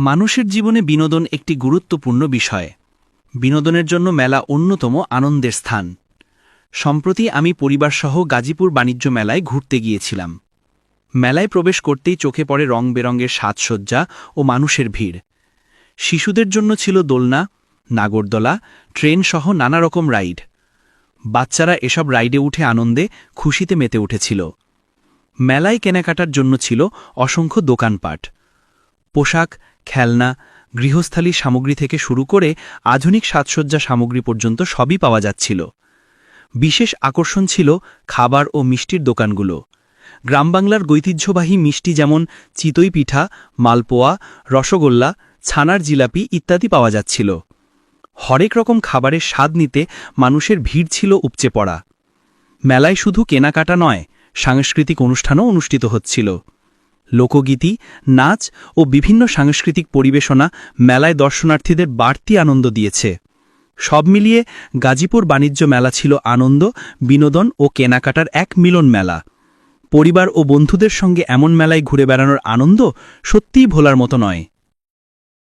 মানুষের জীবনে বিনোদন একটি গুরুত্বপূর্ণ বিষয়। বিনোদনের জন্য মেলা অন্যতম আনন্দের স্থান। সম্প্রতি আমি পরিবারসহ গাজীপুর বাণিজ্য মেলায় ঘুরতে গিয়েছিলাম। মেলায় প্রবেশ করতেই চোখে পড়ে রং-বেরঙের সাজসজ্জা ও মানুষের ভিড়। শিশুদের জন্য ছিল দোলনা, নাগরদোলা, ট্রেনসহ নানা রকম রাইড। বাচ্চারা এসব রাইডে উঠে আনন্দে খুশিতে মেতে উঠেছিল। মেলায় কেনাকাটার জন্য ছিল অসংখ্য দোকানপাট। পোশাক, খেলনা, গৃহস্থালী সামগ্রী থেকে শুরু করে আধুনিক সাজসজ্জা সামগ্রী পর্যন্ত সবই পাওয়া যাচ্ছিল। বিশেষ আকর্ষণ ছিল খাবার ও মিষ্টির দোকানগুলো। গ্রামবাংলার ঐতিহ্যবাহী মিষ্টি যেমন চিতই পিঠা, মালপোয়া, রসগোল্লা, ছানার জিলাপি ইত্যাদি পাওয়া যাচ্ছিল। হরেক রকম খাবারের স্বাদ নিতে মানুষের ভিড় ছিল উপচে পড়া। মেলায় শুধু কেনাকাটা নয়, সাংস্কৃতিক অনুষ্ঠানও অনুষ্ঠিত হচ্ছিল। লোকগীতি, নাচ ও বিভিন্ন সাংস্কৃতিক পরিবেশনা মেলায় দর্শনার্থীদের বাড়তি আনন্দ দিয়েছে। সব মিলিয়ে গাজীপুর বাণিজ্য মেলা ছিল আনন্দ, বিনোদন ও কেনাকাটার এক মিলন মেলা। পরিবার ও বন্ধুদের সঙ্গে এমন মেলায় ঘুরে বেড়ানোর আনন্দ সত্যিই ভোলার মতো নয়।